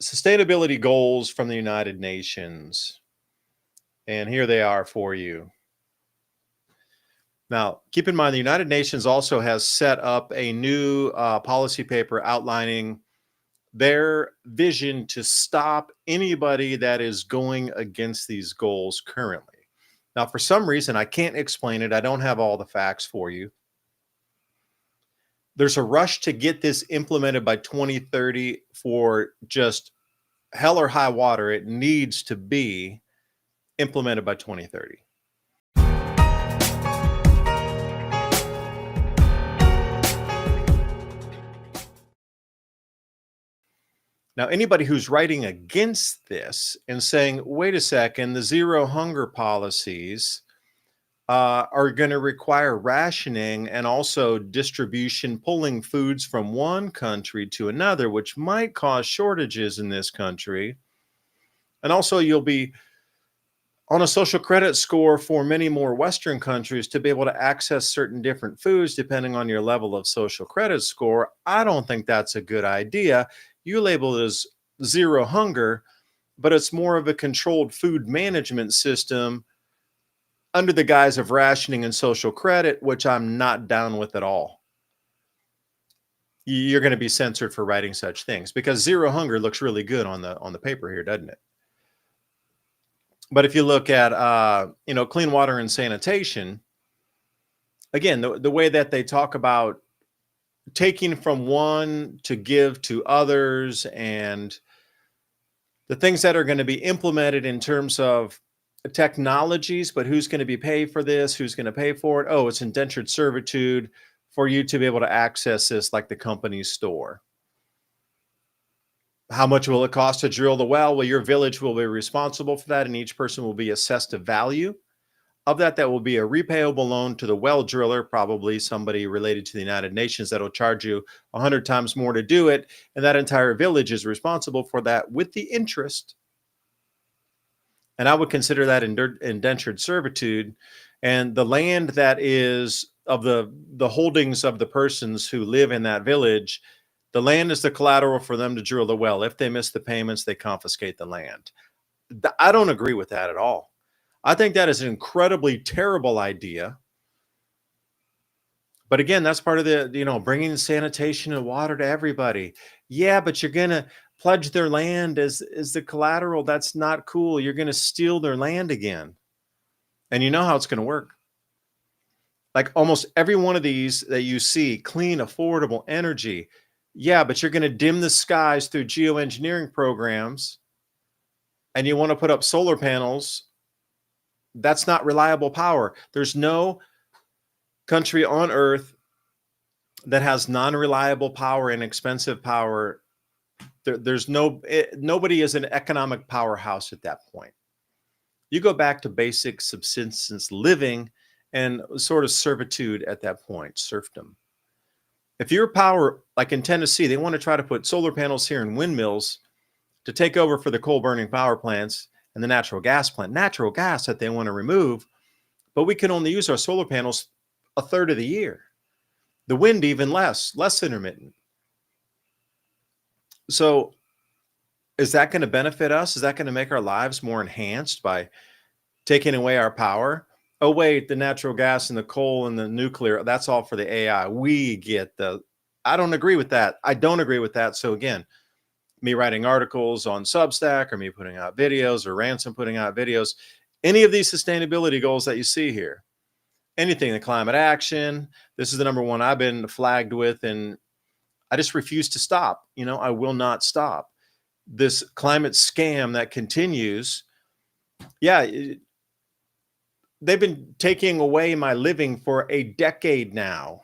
Sustainability goals from the United Nations. And here they are for you. Now, keep in mind, the United Nations also has set up a new policy paper outlining their vision to stop anybody that is going against these goals currently. Now, for some reason, I can't explain it. I don't have all the facts for you. There's a rush to get this implemented by 2030 for just hell or high water. It needs to be implemented by 2030. Now, anybody who's writing against this and saying, wait a second, the zero hunger policies are going to require rationing and also distribution, pulling foods from one country to another, which might cause shortages in this country. And also you'll be on a social credit score for many more Western countries to be able to access certain different foods depending on your level of social credit score. I don't think that's a good idea. You label it as zero hunger, but it's more of a controlled food management system under the guise of rationing and social credit, which I'm not down with at all. You're going to be censored for writing such things because zero hunger looks really good on the paper here, doesn't it? But if you look at clean water and sanitation, again, the way that they talk about taking from one to give to others and the things that are going to be implemented in terms of technologies, but who's going to be paid for this? Who's going to pay for it? Oh, it's indentured servitude for you to be able to access this like the company's store. How much will it cost to drill the well? Well, your village will be responsible for that, and each person will be assessed a value of that. That will be a repayable loan to the well driller, probably somebody related to the United Nations that'll charge you 100 times more to do it. And that entire village is responsible for that with the interest. And I would consider that indentured servitude. And the land that is of the holdings of the persons who live in that village, the land is the collateral for them to drill the well. If they miss the payments, they confiscate the land. I don't agree with that at all. I think that is an incredibly terrible idea. But again, that's part of the, bringing sanitation and water to everybody. Yeah, but you're going to pledge their land as the collateral. That's not cool. You're going to steal their land again. And you know how it's going to work. Like almost every one of these that you see, clean, affordable energy. Yeah, but you're going to dim the skies through geoengineering programs. And you want to put up solar panels. That's not reliable power. There's no country on earth that has non-reliable power and expensive power. Nobody is an economic powerhouse at that point. You go back to basic subsistence living and sort of servitude at that point, serfdom. If your power, like in Tennessee, they want to try to put solar panels here and windmills to take over for the coal burning power plants and the natural gas that they want to remove, but we can only use our solar panels a third of the year. The wind even less intermittent. So is that going to benefit us? Is that going to make our lives more enhanced by taking away our power? Oh, wait, the natural gas and the coal and the nuclear, that's all for the AI. We get I don't agree with that. I don't agree with that. So again, me writing articles on Substack or me putting out videos or Ransom putting out videos, any of these sustainability goals that you see here, anything, the climate action, this is the number one I've been flagged with, and I just refuse to stop. I will not stop. This climate scam that continues. Yeah, they've been taking away my living for a decade now,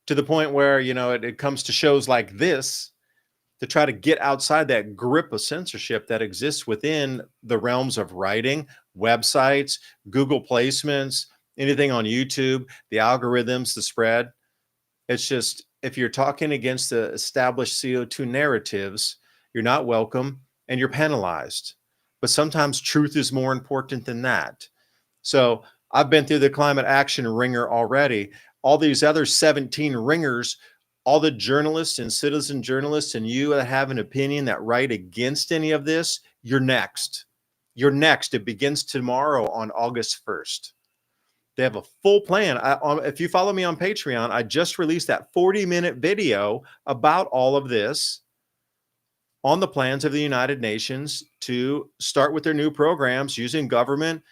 to the point where, it comes to shows like this to try to get outside that grip of censorship that exists within the realms of writing, websites, Google placements, anything on YouTube, the algorithms, the spread. It's just, if you're talking against the established CO2 narratives, you're not welcome and you're penalized. But sometimes truth is more important than that. So I've been through the climate action ringer already. All these other 17 ringers all the journalists and citizen journalists and you that have an opinion that write against any of this, you're next. You're next. It begins tomorrow on August 1st. They have a full plan. If you follow me on Patreon, I just released that 40-minute video about all of this on the plans of the United Nations to start with their new programs using government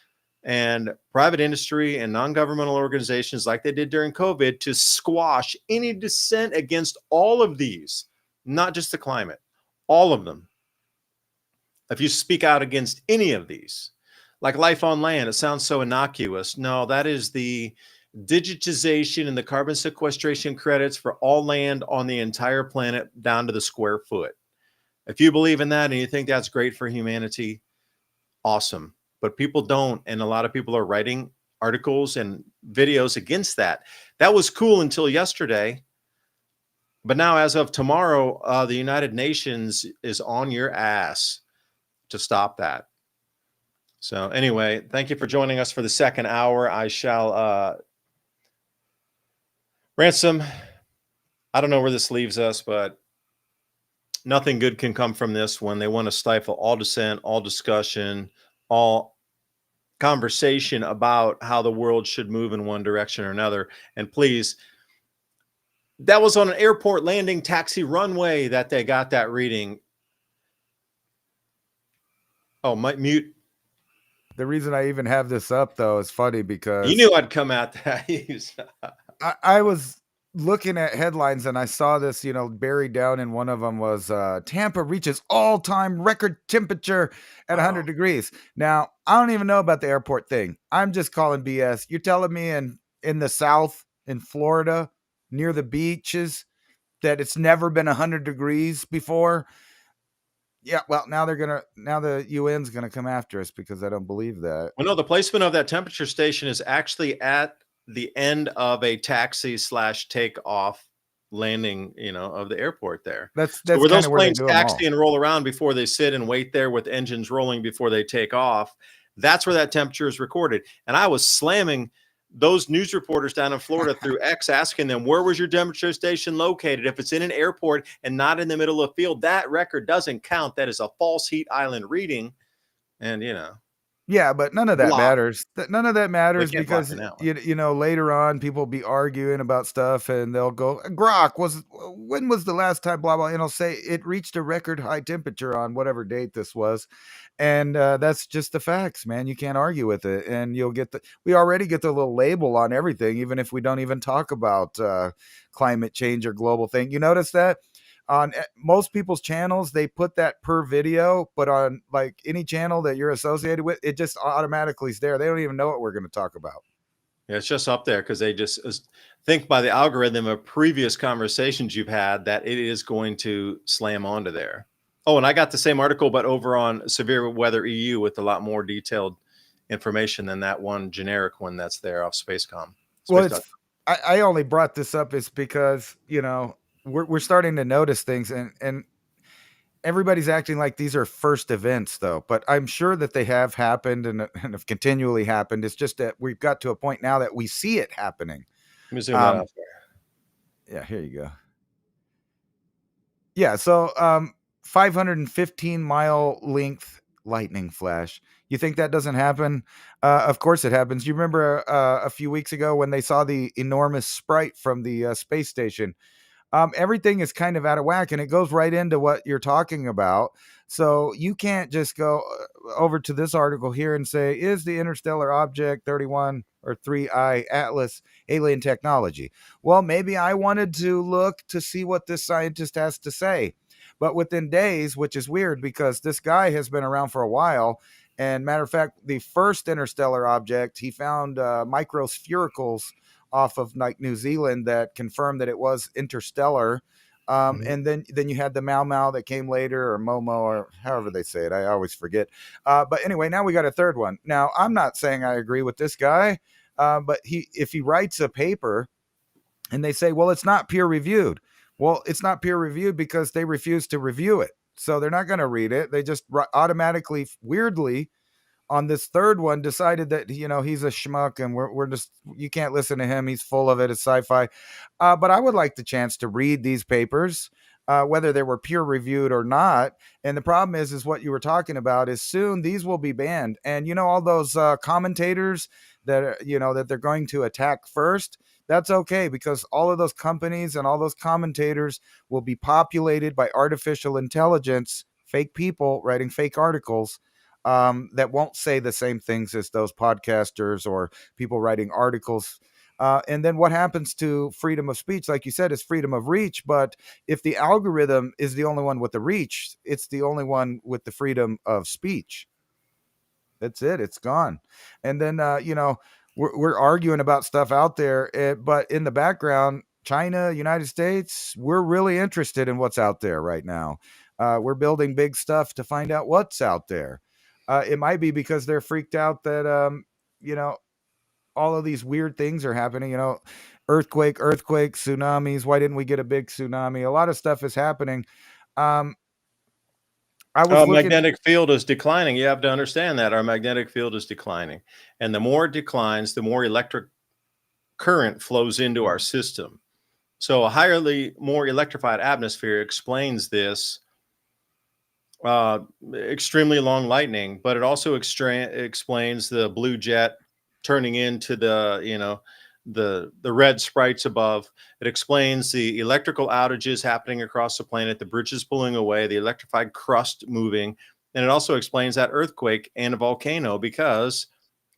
and private industry and non-governmental organizations like they did during COVID to squash any dissent against all of these, not just the climate, all of them. If you speak out against any of these, like life on land, it sounds so innocuous. No, that is the digitization and the carbon sequestration credits for all land on the entire planet down to the square foot. If you believe in that and you think that's great for humanity, awesome. But people don't, and a lot of people are writing articles and videos against that. That was cool until yesterday. But now, as of tomorrow, the United Nations is on your ass to stop that. So anyway, thank you for joining us for the second hour. I shall Ransom, I don't know where this leaves us, but nothing good can come from this when they want to stifle all dissent, all discussion, all conversation about how the world should move in one direction or another. And please, that was on an airport landing taxi runway that they got that reading. Oh, might mute. The reason I even have this up, though, is funny because you knew I'd come at that. I was looking at headlines and I saw this, buried down in one of them was Tampa reaches all-time record temperature at 100 degrees. Now, I don't even know about the airport thing. I'm just calling BS. You're telling me in the South, in Florida, near the beaches, that it's never been 100 degrees before? Yeah, well, now the UN's gonna come after us because I don't believe that. Well, no, the placement of that temperature station is actually at the end of a taxi / takeoff landing, of the airport there. That's so where those where planes taxi and roll around before they sit and wait there with engines rolling before they take off. That's where that temperature is recorded. And I was slamming those news reporters down in Florida through X, asking them, where was your temperature station located? If it's in an airport and not in the middle of the field, that record doesn't count. That is a false heat island reading. And, yeah, but none of that matters. None of that matters because, later on people be arguing about stuff and they'll go, Grok, when was the last time, blah, blah, and it'll say it reached a record high temperature on whatever date this was. And that's just the facts, man. You can't argue with it. And we already get the little label on everything, even if we don't even talk about climate change or global thing. You notice that? On most people's channels, they put that per video, but on like any channel that you're associated with, it just automatically is there. They don't even know what we're going to talk about. Yeah, it's just up there because they just think by the algorithm of previous conversations you've had that it is going to slam onto there. Oh, and I got the same article, but over on Severe Weather EU with a lot more detailed information than that one generic one that's there off Spacecom. Well, I only brought this up is because, we're starting to notice things and everybody's acting like these are first events though, but I'm sure that they have happened and have continually happened. It's just that we've got to a point now that we see it happening. Let me zoom that out there. Yeah, here you go. Yeah, so 515 mile length lightning flash. You think that doesn't happen? Of course it happens. You remember a few weeks ago when they saw the enormous sprite from the space station? Everything is kind of out of whack and it goes right into what you're talking about. So you can't just go over to this article here and say, is the interstellar object 31 or 3I Atlas alien technology? Well, maybe I wanted to look to see what this scientist has to say. But within days, which is weird because this guy has been around for a while. And matter of fact, the first interstellar object, he found microsphericals off of like New Zealand that confirmed that it was interstellar. And then you had the Mau Mau that came later, or Momo, or however they say it. I always forget. But anyway, now we got a third one. Now, I'm not saying I agree with this guy, but if he writes a paper and they say, well, it's not peer reviewed. Well, it's not peer reviewed because they refuse to review it. So they're not going to read it. They just automatically, weirdly, on this third one decided that, you know, he's a schmuck and we're just, you can't listen to him. He's full of it. It's sci-fi. But I would like the chance to read these papers, whether they were peer reviewed or not. And the problem is what you were talking about is soon these will be banned. And, you know, all those commentators that, you know, that they're going to attack first, that's okay, because all of those companies and all those commentators will be populated by artificial intelligence, fake people writing fake articles, that won't say the same things as those podcasters or people writing articles. And then what happens to freedom of speech? Like you said, is freedom of reach. But if the algorithm is the only one with the reach, it's the only one with the freedom of speech. That's it. It's gone. And then, you know, we're arguing about stuff out there, but in the background, China, United States, we're really interested in what's out there right now. We're building big stuff to find out what's out there. It might be because they're freaked out that, you know, all of these weird things are happening, you know, earthquake, tsunamis. Why didn't we get a big tsunami? A lot of stuff is happening. Um, I was Our looking. magnetic field is declining. You have to understand that our magnetic field is declining. And the more it declines, the more electric current flows into our system. So a more electrified atmosphere explains this extremely long lightning, but it also explains the blue jet turning into the, you know, the red sprites above. It explains the electrical outages happening across the planet, the bridges pulling away, the electrified crust moving, and it also explains that earthquake and a volcano, because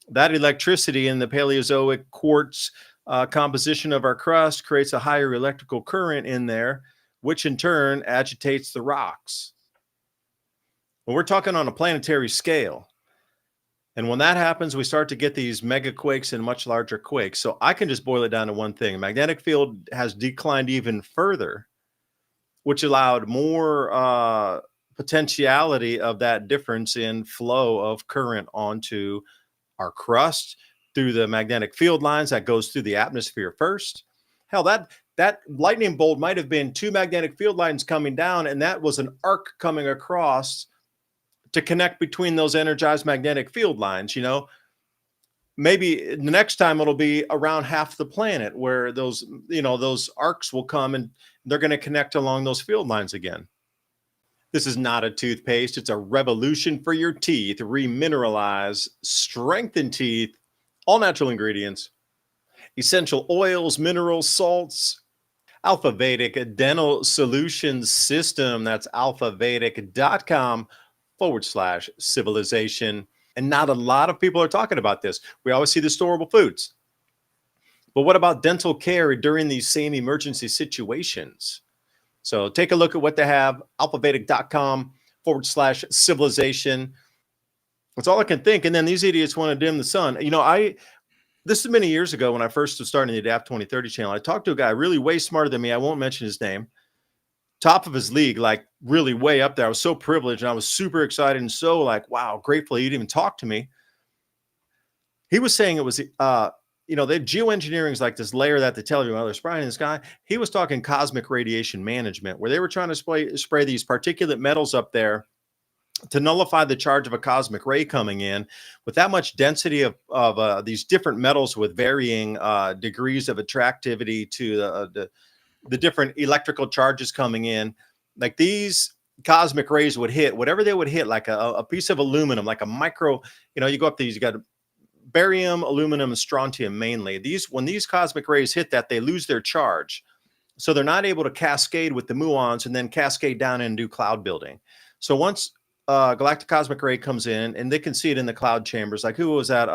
that electricity in the Paleozoic quartz composition of our crust creates a higher electrical current in there, which in turn agitates the rocks. Well, we're talking on a planetary scale. And when that happens, we start to get these mega quakes and much larger quakes. So I can just boil it down to one thing. Magnetic field has declined even further, which allowed more potentiality of that difference in flow of current onto our crust through the magnetic field lines that goes through the atmosphere first. Hell, that lightning bolt might have been 2 magnetic field lines coming down, and that was an arc coming across to connect between those energized magnetic field lines. You know, maybe the next time it'll be around half the planet where those, you know, those arcs will come and they're going to connect along those field lines again. This is not a toothpaste. It's a revolution for your teeth. Remineralize, strengthen teeth, all natural ingredients, essential oils, minerals, salts. Alfa Vedic Dental Solutions System. That's alphavedic.com/civilization. And not a lot of people are talking about this. We always see the storable foods. But what about dental care during these same emergency situations? So take a look at what they have, alphavedic.com/civilization. That's all I can think. And then these idiots want to dim the sun. You know, this is many years ago when I first was starting the Adapt 2030 channel. I talked to a guy really way smarter than me. I won't mention his name. Top of his league, like really way up there. I was so privileged and I was super excited and so like, wow, grateful he'd even talk to me. He was saying it was, you know, the geoengineering is like this layer that they tell you, well, there's spraying in the sky. He was talking cosmic radiation management, where they were trying to spray these particulate metals up there to nullify the charge of a cosmic ray coming in. With that much density of these different metals with varying degrees of attractivity to the different electrical charges coming in, like these cosmic rays would hit whatever they would hit, like a piece of aluminum, like a micro, you know, you go up these, you got barium, aluminum, and strontium mainly. When these cosmic rays hit that, they lose their charge. So they're not able to cascade with the muons and then cascade down and do cloud building. So once galactic cosmic ray comes in, and they can see it in the cloud chambers. Like, who was that?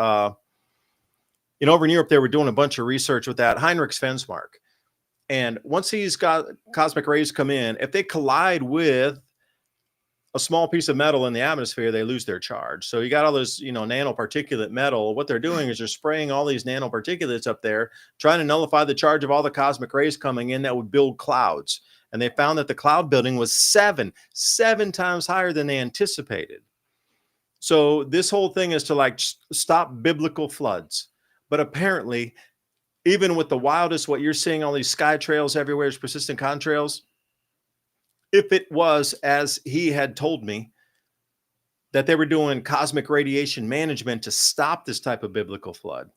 You know, over in Europe, they were doing a bunch of research with that, Heinrich Svensmark. And once these cosmic rays come in, if they collide with a small piece of metal in the atmosphere, they lose their charge. So you got all this, you know, nanoparticulate metal. What they're doing is they're spraying all these nanoparticulates up there, trying to nullify the charge of all the cosmic rays coming in that would build clouds. And they found that the cloud building was seven times higher than they anticipated. So this whole thing is to like stop biblical floods. But apparently, even with the wildest, what you're seeing, all these sky trails everywhere, persistent contrails, if it was as he had told me, that they were doing cosmic radiation management to stop this type of biblical flood,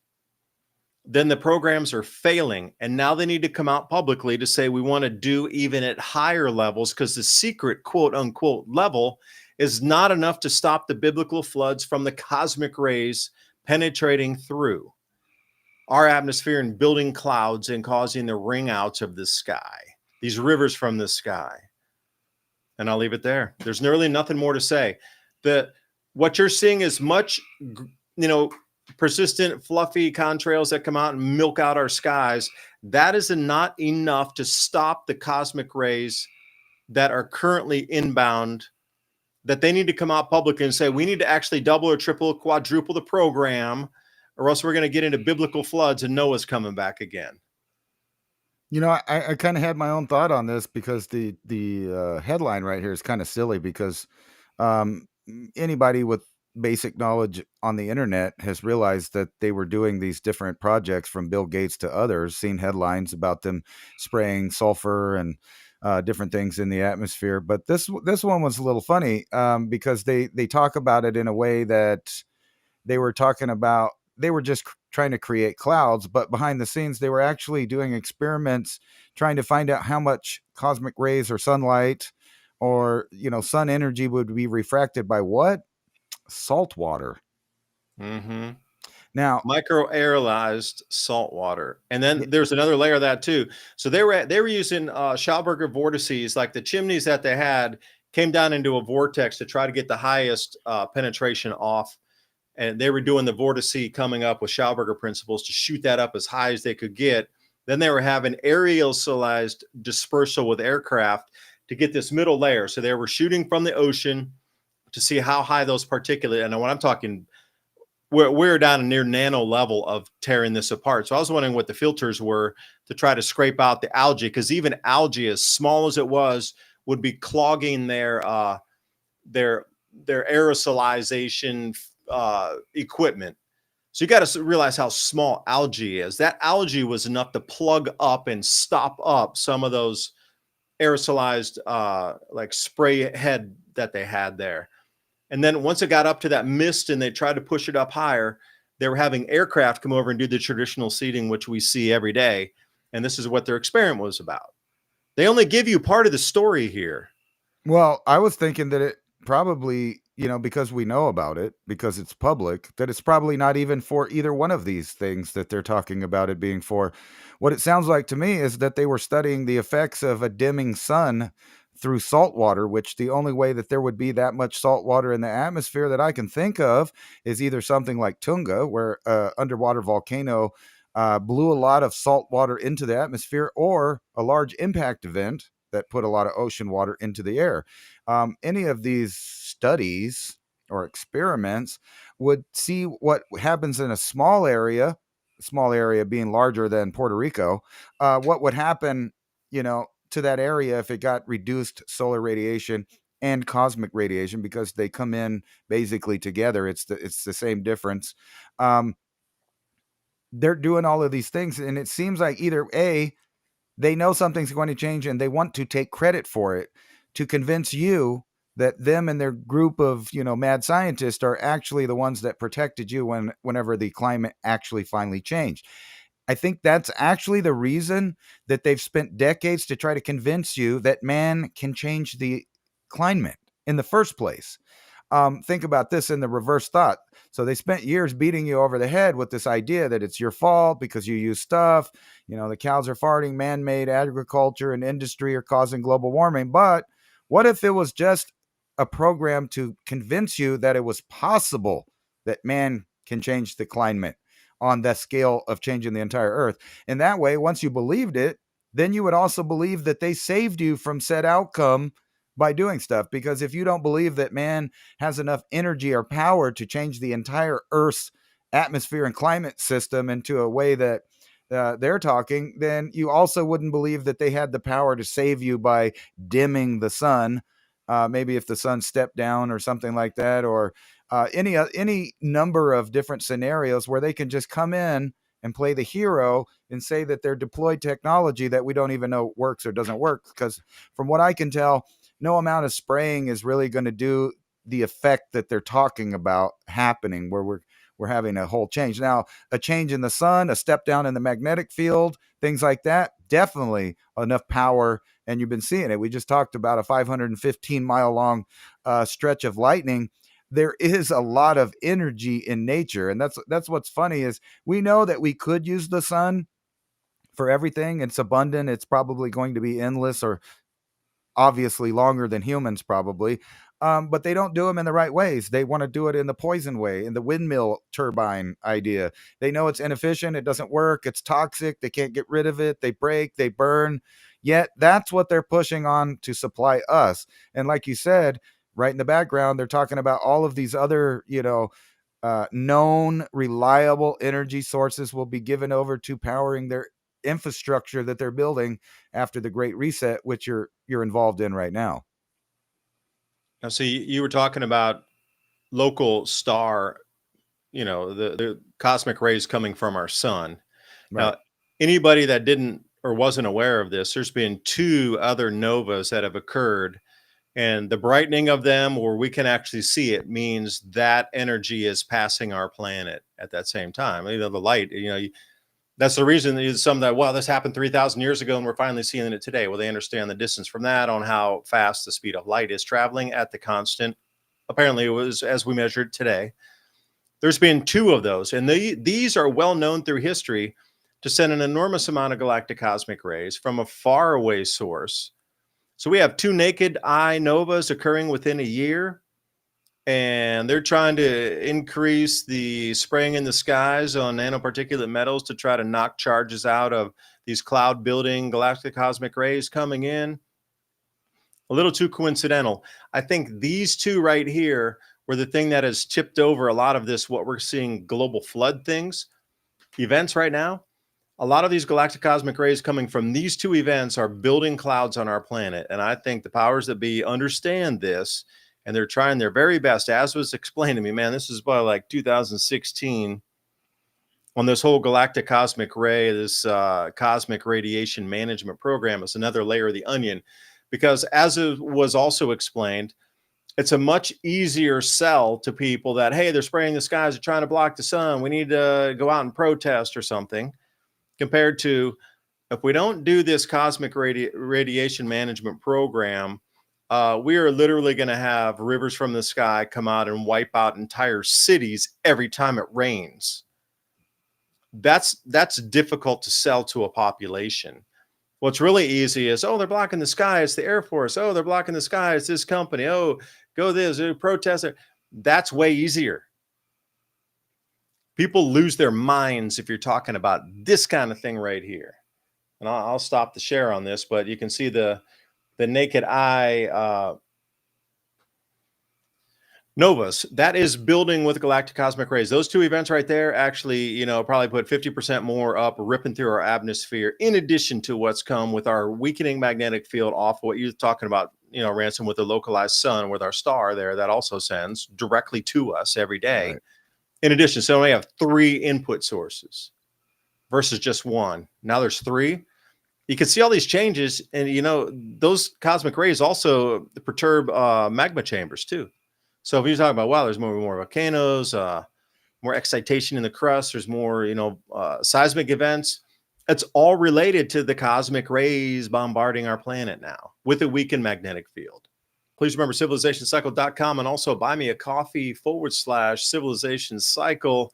then the programs are failing. And now they need to come out publicly to say we want to do even at higher levels, because the secret quote unquote level is not enough to stop the biblical floods from the cosmic rays penetrating through our atmosphere and building clouds and causing the ring outs of the sky, these rivers from the sky. And I'll leave it there. There's really nothing more to say. What you're seeing is much, persistent, fluffy contrails that come out and milk out our skies. That is not enough to stop the cosmic rays that are currently inbound, that they need to come out publicly and say, we need to actually double or triple, quadruple the program, or else we're going to get into biblical floods and Noah's coming back again. I kind of had my own thought on this, because the headline right here is kind of silly, because anybody with basic knowledge on the internet has realized that they were doing these different projects, from Bill Gates to others, seen headlines about them spraying sulfur and different things in the atmosphere. But this one was a little funny, because they talk about it in a way that they were just trying to create clouds, but behind the scenes they were actually doing experiments trying to find out how much cosmic rays or sunlight or sun energy would be refracted by what? Salt water. Mm-hmm. Now, microaerolized salt water. And then there's another layer of that too. So they were using Schauberger vortices, like the chimneys that they had came down into a vortex to try to get the highest penetration off. And they were doing the vortice coming up with Schauberger principles to shoot that up as high as they could get. Then they were having aerosolized dispersal with aircraft to get this middle layer. So they were shooting from the ocean to see how high those particulate, and when I'm talking, we're down a near nano level of tearing this apart. So I was wondering what the filters were to try to scrape out the algae, because even algae, as small as it was, would be clogging their aerosolization equipment. So you got to realize how small algae is. That algae was enough to plug up and stop up some of those aerosolized like spray head that they had there. And then once it got up to that mist and they tried to push it up higher, they were having aircraft come over and do the traditional seeding, which we see every day. And this is what their experiment was about. They only give you part of the story here. Well, I was thinking that it probably, because we know about it, because it's public, that it's probably not even for either one of these things that they're talking about it being for. What it sounds like to me is that they were studying the effects of a dimming sun through salt water, which the only way that there would be that much salt water in the atmosphere that I can think of is either something like Tunga, where underwater volcano blew a lot of salt water into the atmosphere, or a large impact event that put a lot of ocean water into the air. Any of these studies or experiments would see what happens in a small area being larger than Puerto Rico, what would happen, to that area if it got reduced solar radiation and cosmic radiation, because they come in basically together. It's the same difference. They're doing all of these things, and it seems like either A, they know something's going to change and they want to take credit for it to convince you that them and their group of, mad scientists are actually the ones that protected you whenever the climate actually finally changed. I think that's actually the reason that they've spent decades to try to convince you that man can change the climate in the first place. Think about this in the reverse thought. So they spent years beating you over the head with this idea that it's your fault because you use stuff. The cows are farting, man-made agriculture and industry are causing global warming. But what if it was just a program to convince you that it was possible that man can change the climate on the scale of changing the entire earth? And that way, once you believed it, then you would also believe that they saved you from said outcome by doing stuff. Because if you don't believe that man has enough energy or power to change the entire Earth's atmosphere and climate system into a way that they're talking, then you also wouldn't believe that they had the power to save you by dimming the sun. Maybe if the sun stepped down or something like that, or any number of different scenarios where they can just come in and play the hero and say that they're deployed technology that we don't even know works or doesn't work. Because from what I can tell, no amount of spraying is really going to do the effect that they're talking about happening, where we're having a whole change. Now, a change in the sun, a step down in the magnetic field, things like that, definitely enough power. And you've been seeing it. We just talked about a 515-mile long stretch of lightning. There is a lot of energy in nature. And that's what's funny is we know that we could use the sun for everything. It's abundant. It's probably going to be endless, or obviously longer than humans probably. But they don't do them in the right ways. They want to do it in the poison way, in the windmill turbine idea. They know it's inefficient. It doesn't work. It's toxic. They can't get rid of it. They break, they burn. Yet that's what they're pushing on to supply us. And like you said, right in the background, they're talking about all of these other, known reliable energy sources will be given over to powering their infrastructure that they're building after the Great Reset, which you're involved in right now. Now, so you were talking about local star, the cosmic rays coming from our sun. Right. Now, anybody that didn't or wasn't aware of this, there's been 2 other novas that have occurred, and the brightening of them, where we can actually see it, means that energy is passing our planet at that same time. The light, that's the reason some that, well, this happened 3,000 years ago and we're finally seeing it today. Well, they understand the distance from that on how fast the speed of light is traveling at the constant. Apparently it was as we measured today. There's been 2 of those, and these are well known through history to send an enormous amount of galactic cosmic rays from a faraway source. So we have 2 naked eye novas occurring within a year, and they're trying to increase the spraying in the skies on nanoparticulate metals to try to knock charges out of these cloud building galactic cosmic rays coming in. A little too coincidental. I think these 2 right here were the thing that has tipped over a lot of this, what we're seeing global flood events right now. A lot of these galactic cosmic rays coming from these 2 events are building clouds on our planet. And I think the powers that be understand this, and they're trying their very best. As was explained to me, man, this is by like 2016 on this whole galactic cosmic ray, this cosmic radiation management program is another layer of the onion, because as it was also explained, it's a much easier sell to people that, hey, they're spraying the skies, they're trying to block the sun, we need to go out and protest or something, compared to if we don't do this cosmic radiation management program, we are literally going to have rivers from the sky come out and wipe out entire cities every time it rains. That's difficult to sell to a population. What's really easy is, oh, they're blocking the sky, it's the Air Force. Oh, they're blocking the sky, it's this company. Oh, go this, protest it. That's way easier. People lose their minds if you're talking about this kind of thing right here. And I'll stop the share on this, but you can see the naked eye novas that is building with galactic cosmic rays. Those 2 events right there actually, probably put 50% more up, ripping through our atmosphere, in addition to what's come with our weakening magnetic field off what you're talking about, Ransom, with the localized sun, with our star there that also sends directly to us every day. Right. In addition, so we have 3 input sources versus just 1. Now there's 3. You can see all these changes, and those cosmic rays also perturb magma chambers too. So if you're talking about, wow, there's more volcanoes, more excitation in the crust, there's more, seismic events. It's all related to the cosmic rays bombarding our planet now with a weakened magnetic field. Please remember civilizationcycle.com, and also buy me a coffee /Civilization Cycle.